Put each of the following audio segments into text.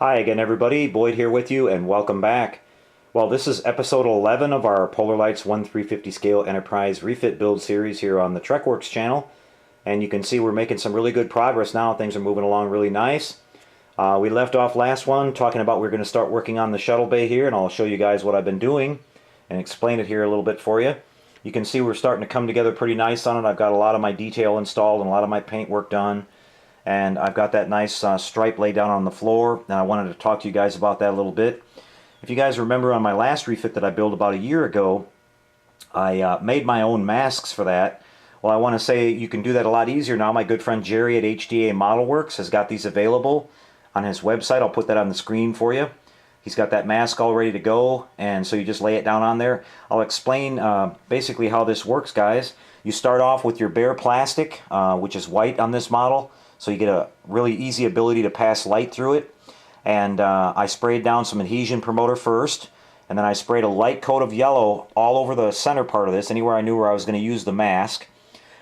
Hi again everybody, Boyd here with you and welcome back. Well, this is episode 11 of our Polar Lights 1/350 scale Enterprise refit build series here on the TrekWorks channel. And you can see we're making some really good progress now. Things are moving along really nice. We left off last one talking about we're going to start working on the shuttle bay here, and I'll show you guys what I've been doing and explain it here a little bit for you. You can see we're starting to come together pretty nice on it. I've got a lot of my detail installed and a lot of my paint work done. And I've got that nice stripe laid down on the floor, and I wanted to talk to you guys about that a little bit. If you guys remember on my last refit that I built about a year ago, I made my own masks for that. Well, I want to say you can do that a lot easier now. My good friend Jerry at HDA Model Works has got these available on his website. I'll put that on the screen for you. He's got that mask all ready to go, and so you just lay it down on there. I'll explain basically how this works, guys. You start off with your bare plastic, which is white on this model, so you get a really easy ability to pass light through it. And I sprayed down some adhesion promoter first, and then I sprayed a light coat of yellow all over the center part of this, anywhere I knew where I was going to use the mask.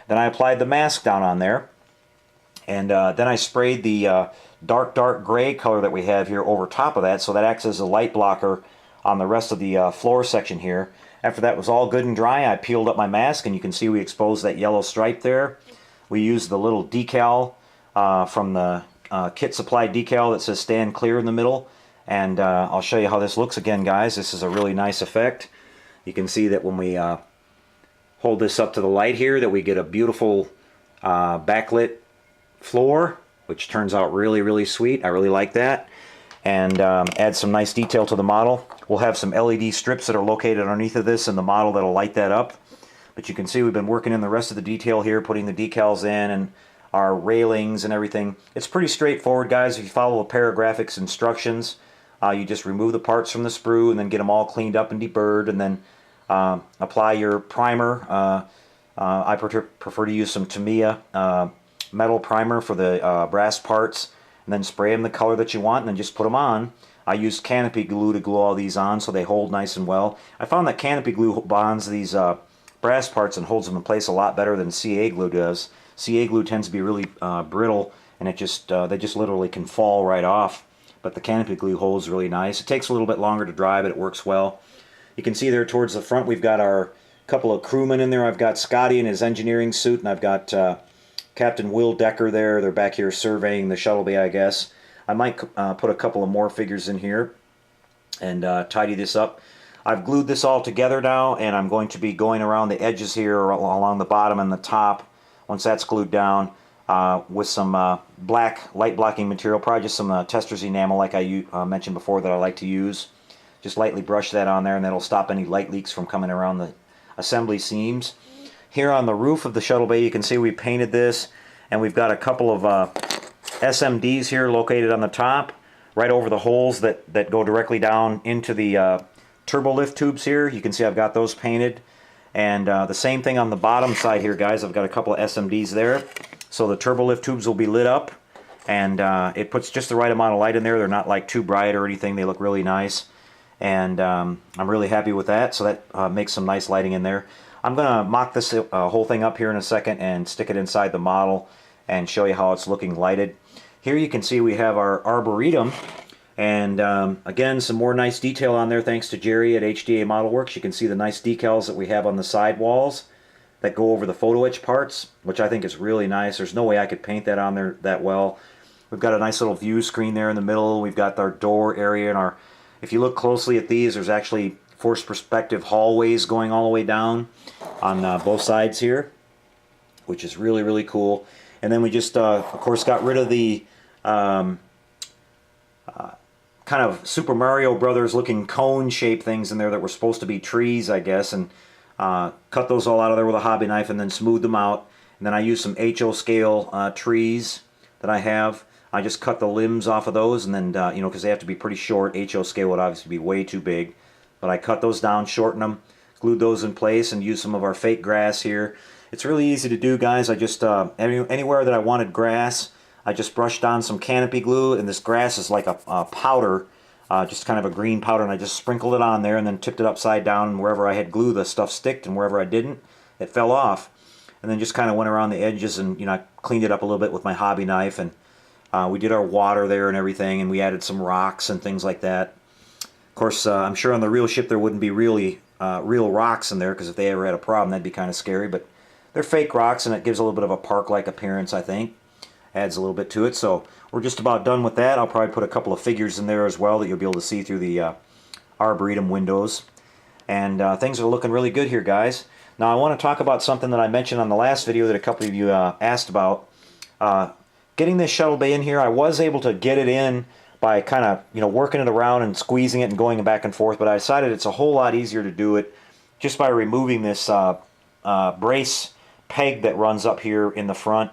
Then I applied the mask down on there, and then I sprayed the dark gray color that we have here over top of that, so that acts as a light blocker on the rest of the floor section here. After that was all good and dry, I peeled up my mask, and you can see we exposed that yellow stripe there. We used the little decal from the kit supply decal that says stand clear in the middle, and I'll show you how this looks again, guys. This is a really nice effect. You can see that when we hold this up to the light here, that we get a beautiful backlit floor, which turns out really sweet. I really like that, and add some nice detail to the model. We'll have some LED strips that are located underneath of this in the model that'll light that up. But you can see we've been working in the rest of the detail here, putting the decals in and our railings and everything. It's pretty straightforward, guys. If you follow the Paragraphics instructions, you just remove the parts from the sprue and then get them all cleaned up and deburred, and then apply your primer. I prefer to use some Tamiya metal primer for the brass parts, and then spray them the color that you want and then just put them on. I used canopy glue to glue all these on so they hold nice and well. I found that canopy glue bonds these brass parts and holds them in place a lot better than CA glue does. CA glue tends to be really brittle, and it just they just literally can fall right off. But the canopy glue holds really nice. It takes a little bit longer to dry, but it works well. You can see there towards the front we've got our couple of crewmen in there. I've got Scotty in his engineering suit, and I've got Captain Will Decker there. They're back here surveying the shuttle bay, I guess. I might put a couple of more figures in here and tidy this up. I've glued this all together now, and I'm going to be going around the edges here along the bottom and the top. Once that's glued down, with some black light blocking material, probably just some tester's enamel like I mentioned before that I like to use. Just lightly brush that on there, and that'll stop any light leaks from coming around the assembly seams. Here on the roof of the shuttle bay, you can see we painted this, and we've got a couple of SMDs here located on the top, right over the holes that go directly down into the turbo lift tubes here. You can see I've got those painted. And the same thing on the bottom side here, guys. I've got a couple of SMDs there. So the turbo lift tubes will be lit up, and it puts just the right amount of light in there. They're not like too bright or anything. They look really nice, and I'm really happy with that. So that makes some nice lighting in there. I'm going to mock this whole thing up here in a second and stick it inside the model and show you how it's looking lighted. Here you can see we have our arboretum. And again, some more nice detail on there thanks to Jerry at HDA Model Works. You can see the nice decals that we have on the side walls that go over the photo etch parts, which I think is really nice. There's no way I could paint that on there that well. We've got a nice little view screen there in the middle. We've got our door area, and if you look closely at these, there's actually forced perspective hallways going all the way down on both sides here, which is really cool. And then we just, of course, got rid of the kind of Super Mario Brothers looking cone shaped things in there that were supposed to be trees, I guess, and cut those all out of there with a hobby knife and then smooth them out. And then I used some HO scale trees that I have. I just cut the limbs off of those, and then you know, because they have to be pretty short. HO scale would obviously be way too big, but I cut those down, shortened them, glued those in place, and used some of our fake grass here. It's really easy to do, guys. I just anywhere that I wanted grass, I just brushed on some canopy glue, and this grass is like a powder, just kind of a green powder, and I just sprinkled it on there and then tipped it upside down, and wherever I had glue the stuff sticked, and wherever I didn't, it fell off. And then just kind of went around the edges and, you know, I cleaned it up a little bit with my hobby knife and We did our water there and everything, and we added some rocks and things like that. Of course, I'm sure on the real ship there wouldn't be really real rocks in there, because if they ever had a problem, that'd be kind of scary. But they're fake rocks, and it gives a little bit of a park-like appearance, I think. Adds a little bit to it. So we're just about done with that. I'll probably put a couple of figures in there as well that you'll be able to see through the arboretum windows. And things are looking really good here, guys. Now I want to talk about something that I mentioned on the last video that a couple of you asked about. Getting this shuttle bay in here, I was able to get it in by kind of, working it around and squeezing it and going back and forth, but I decided it's a whole lot easier to do it just by removing this brace peg that runs up here in the front.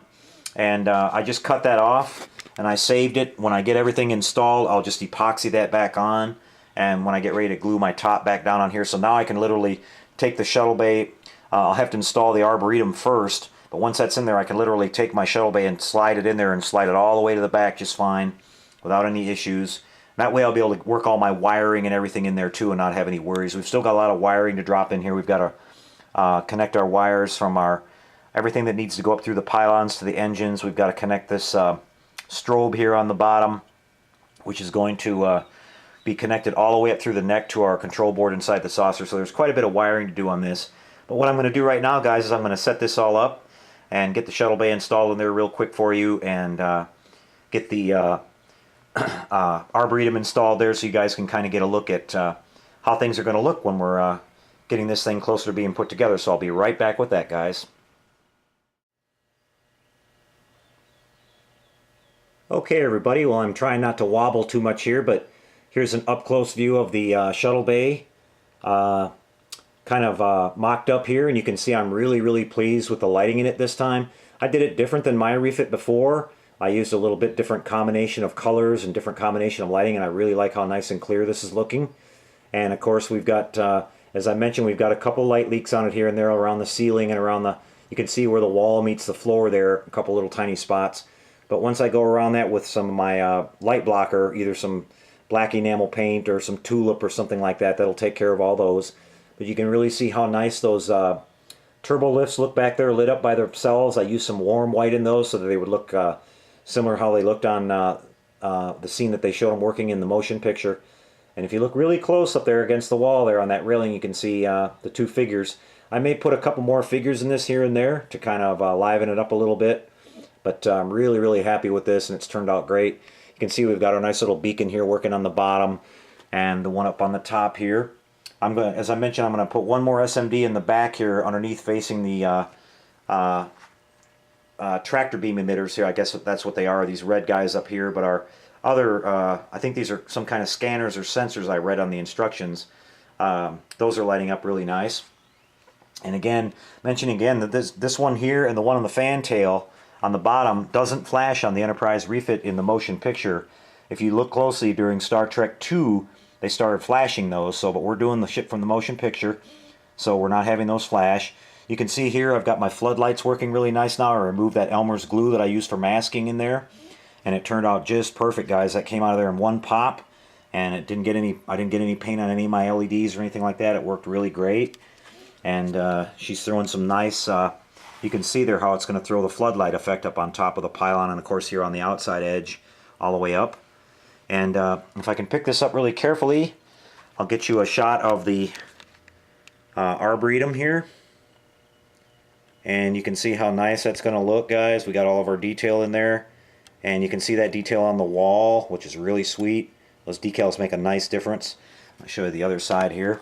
And I just cut that off, and I saved it. When I get everything installed, I'll just epoxy that back on, and when I get ready to glue my top back down on here, so now I can literally take the shuttle bay. I'll have to install the arboretum first, but once that's in there, I can literally take my shuttle bay and slide it in there and slide it all the way to the back just fine without any issues. That way I'll be able to work all my wiring and everything in there too and not have any worries. We've still got a lot of wiring to drop in here. We've got to connect our wires from everything that needs to go up through the pylons to the engines. We've got to connect this strobe here on the bottom, which is going to be connected all the way up through the neck to our control board inside the saucer. So there's quite a bit of wiring to do on this. But what I'm going to do right now, guys, is I'm going to set this all up and get the shuttle bay installed in there real quick for you, and get the arboretum installed there so you guys can kind of get a look at how things are going to look when we're getting this thing closer to being put together. So I'll be right back with that, guys. Okay, everybody, well, I'm trying not to wobble too much here, but here's an up-close view of the shuttle bay, kind of mocked up here, and you can see I'm really pleased with the lighting in it this time. I did it different than my refit before. I used a little bit different combination of colors and different combination of lighting, and I really like how nice and clear this is looking. And of course, we've got, as I mentioned, we've got a couple light leaks on it here and there around the ceiling and around the, you can see where the wall meets the floor there, a couple little tiny spots. But once I go around that with some of my light blocker, either some black enamel paint or some tulip or something like that, that'll take care of all those. But you can really see how nice those turbo lifts look back there, lit up by themselves. I used some warm white in those so that they would look similar how they looked on the scene that they showed them working in the motion picture. And if you look really close up there against the wall there on that railing, you can see the two figures. I may put a couple more figures in this here and there to kind of liven it up a little bit. But I'm really happy with this, and it's turned out great. You can see we've got our nice little beacon here working on the bottom, and the one up on the top here. I'm going, as I mentioned, I'm going to put one more SMD in the back here underneath, facing the tractor beam emitters here. I guess that's what they are, these red guys up here. But our other, I think these are some kind of scanners or sensors I read on the instructions. Those are lighting up really nice. And again, mentioning again that this one here and the one on the fan tail on the bottom doesn't flash on the Enterprise refit in the motion picture. If you look closely during Star Trek II, they started flashing those. So, but we're doing the ship from the motion picture, so we're not having those flash. You can see here I've got my floodlights working really nice now. I removed that Elmer's glue that I used for masking in there, and it turned out just perfect, guys. That came out of there in one pop, and it didn't get any. I didn't get any paint on any of my LEDs or anything like that. It worked really great, and she's throwing some nice. You can see there how it's going to throw the floodlight effect up on top of the pylon, and of course here on the outside edge, all the way up. And if I can pick this up really carefully, I'll get you a shot of the arboretum here. And you can see how nice that's going to look, guys. We got all of our detail in there. And you can see that detail on the wall, which is really sweet. Those decals make a nice difference. I'll show you the other side here.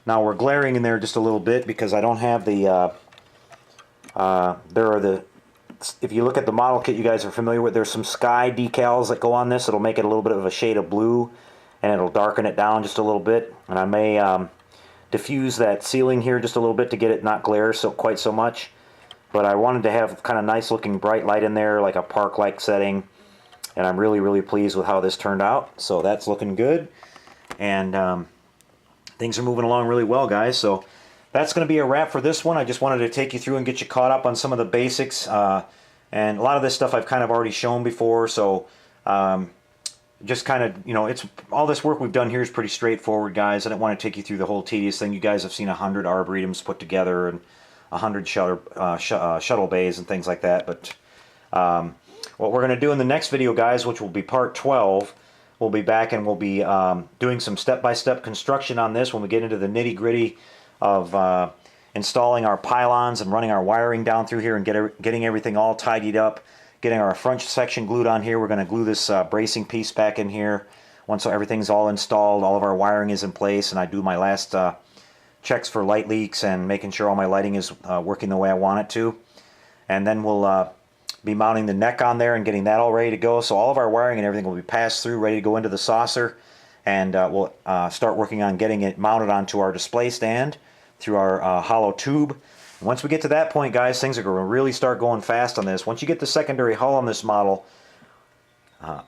Now we're glaring in there just a little bit because I don't have the... if you look at the model kit you guys are familiar with, there's some sky decals that go on this. It'll make it a little bit of a shade of blue, and it'll darken it down just a little bit. And I may diffuse that ceiling here just a little bit to get it not glare quite so much. But I wanted to have kind of nice looking bright light in there, like a park-like setting. And I'm really pleased with how this turned out. So that's looking good. And things are moving along really well, guys. So that's going to be a wrap for this one. I just wanted to take you through and get you caught up on some of the basics. And a lot of this stuff I've kind of already shown before. So just kind of, it's all this work we've done here is pretty straightforward, guys. I don't want to take you through the whole tedious thing. You guys have seen 100 arboretums put together and 100 shuttle bays and things like that. But what we're going to do in the next video, guys, which will be part 12, we'll be back and we'll be doing some step-by-step construction on this when we get into the nitty-gritty of installing our pylons and running our wiring down through here and getting everything all tidied up, getting our front section glued on here. We're going to glue this bracing piece back in here once everything's all installed, all of our wiring is in place, and I do my last checks for light leaks and making sure all my lighting is working the way I want it to. And then we'll be mounting the neck on there and getting that all ready to go. So all of our wiring and everything will be passed through, ready to go into the saucer, and we'll start working on getting it mounted onto our display stand through our hollow tube. And once we get to that point, guys, things are going to really start going fast on this. Once you get the secondary hull on this model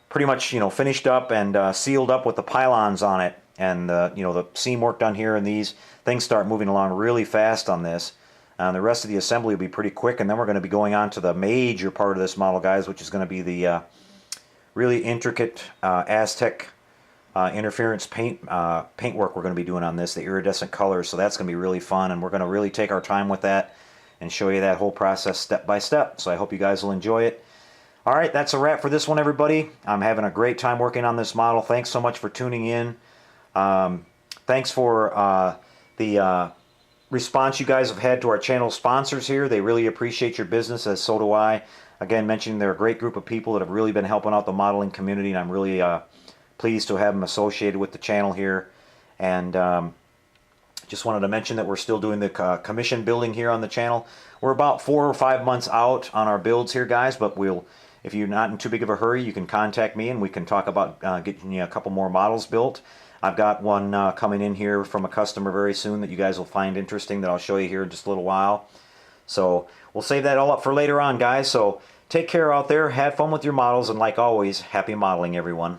pretty much, finished up and sealed up with the pylons on it, and the seam work done here, and these things start moving along really fast on this. The rest of the assembly will be pretty quick, and then we're going to be going on to the major part of this model, guys, which is going to be the really intricate Aztec interference paintwork we're going to be doing on this, the iridescent colors. So that's going to be really fun, and we're going to really take our time with that and show you that whole process step by step. So I hope you guys will enjoy it. All right, that's a wrap for this one, everybody. I'm having a great time working on this model. Thanks so much for tuning in. Thanks for the response you guys have had to our channel sponsors here. They really appreciate your business, as so do I. Again, mentioning they're a great group of people that have really been helping out the modeling community, and I'm really pleased to have them associated with the channel here. And just wanted to mention that we're still doing the commission building here on the channel. We're about 4 or 5 months out on our builds here, guys, but if you're not in too big of a hurry, you can contact me and we can talk about getting you a couple more models built. I've got one coming in here from a customer very soon that you guys will find interesting that I'll show you here in just a little while. So we'll save that all up for later on, guys. So take care out there, have fun with your models, and like always, happy modeling, everyone.